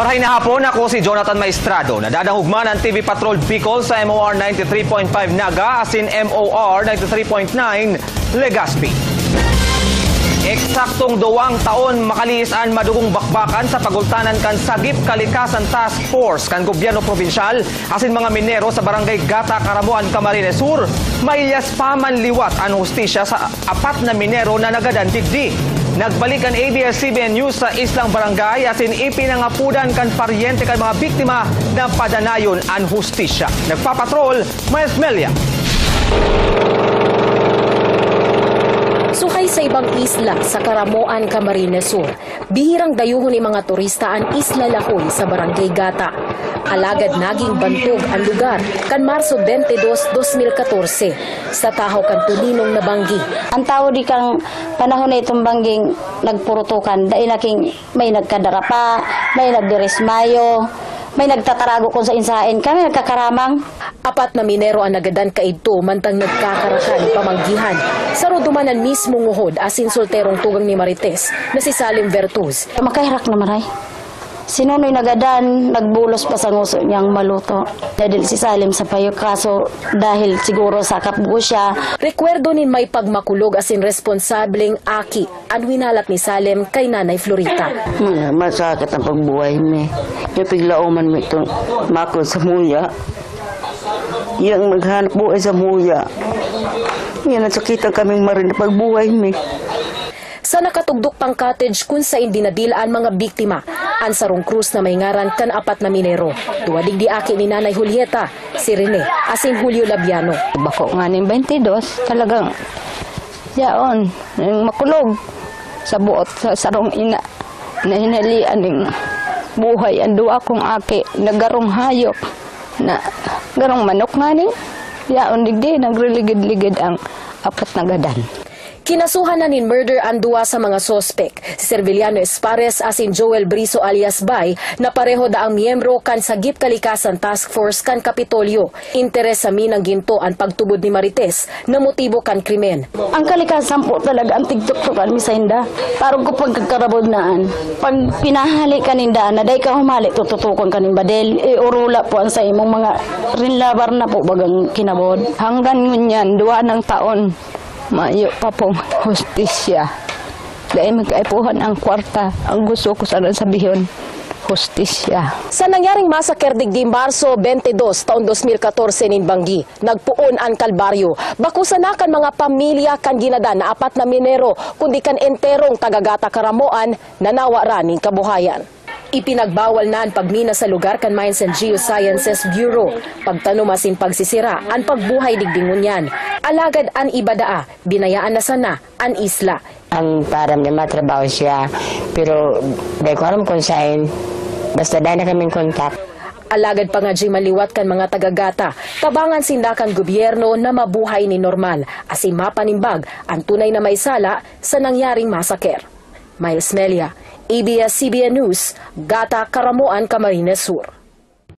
Marahay na hapon, ako si Jonathan Maestrado. Nadadahugman ang TV Patrol Bicol sa MOR 93.5 Naga asin MOR 93.9 Legazpi. Eksaktong 2 taon makaliisan madugong bakbakan sa pagultanan kan Sagip Kalikasan Task Force kan gobyerno probinsyal asin mga minero sa barangay Gata, Caramuan, Camarines Sur. Mailyas pa man liwat ang hustisya sa 4 na minero na nagadantigdi. Nagbalik ang ABS-CBN News sa Islang Barangay asin ipinangapudan kan paryente kan mga biktima na padanayon ang hustisya. Nagpapatrol, Miles Melia. Sukay sa ibang isla sa Caramuan, Camarines Sur, bihirang dayuhon ni mga turista ang Isla Lahoy sa Barangay Gata. Alagad naging bantog ang lugar kan Marso 22, 2014 sa tahaw kan Tulinong na banggi. Ang tao di kang panahon na itong bangging nagpurutukan, dahil naking may nagkadarapa, may nagdiresmayo, may nagtatarago kung sa insain, kami nagkakaramang. 4 na minero ang nagadan kaidto mantang nagkakarakan pamanggihan. Sa rodumanan mismo nguhod asin solterong tugang ni Marites na si Salim Vertuz. Makahirak na maray. Sinunoy nagadan, nagbulos pa sa nguso niyang maluto. Dahil si Salim sa payo, kaso dahil siguro sakap buo siya. Rekwerdo nin may pagmakulog asin responsableng aki ang winalat ni Salim kay Nanay Florita. Masakit ang pagbuhay mi. Yung piglauman mi itong makod sa muya. Yang maghanap buhay sa muya. Yan ang sakitan kaming marin na pagbuhay mi. Sa nakatugdok pang cottage kung sa dinadilaan mga biktima, ang Sarong Cruz na may ngaran kan 4 na minero. Tuwadig di aki ni Nanay Julieta, si Rene, asin Julio Labiano. Bako nga ng 22, talagang yaon, makulog sa buot sa sarong ina na hinalian ng buhay. Ang 2 kong aki, nagarong hayop, na garong manok nga ning, yaon digdi, nagriligid-ligid ang 4 na gadan. Kinasuhan na nin murder ang 2 sa mga sospek, si Serviliano Espares asin Joel Briso alias Bay, na pareho da ang miyembro kan Sagip Kalikasan Task Force kan Kapitolyo. Interes sa minang ginto ang pagtubod ni Marites na motibo kan krimen. Ang kalikasan po talaga ang tigtuktukan mi sa inda. Parang ko pagkakarabugnaan. Pag pinahali kaninda na day ka humali, tututukan kanin badel. Urula po ang sa imong mga rinlabar na po bagang kinabod. Hanggang ngunyan, 2 ng taon, mayo pa pong hustisya. Dahil magkaipuhan ang kwarta, ang gusto ko sana sabihin, hustisya. Sa nangyaring masaker digdi Marso 22 taon 2014 nin Banggi, nagpuon ang kalbaryo. Bakusanakan mga pamilya kan ginadan na 4 na minero, kundi kan enterong tagagata Caramuan na nawa raning kabuhayan. Ipinagbawal na ang pagmina sa lugar kan Mines and Geosciences Bureau. Pagtanom asin pagsisira ang pagbuhay digdingunyan. Alagad an ibadaa, binayaan na sana ang isla. Ang param niya matrabaho siya, pero di ko alam kung saan, basta dahil na kaming kontak. Alagad pa nga di maliwat kan mga tagagata, tabangan sindakan gobyerno na mabuhay ni normal, asin mapanimbag ang tunay na maisala sa nangyaring masaker. Miles Melia, ABS-CBN News, Gata, Caramuan, Camarines Sur.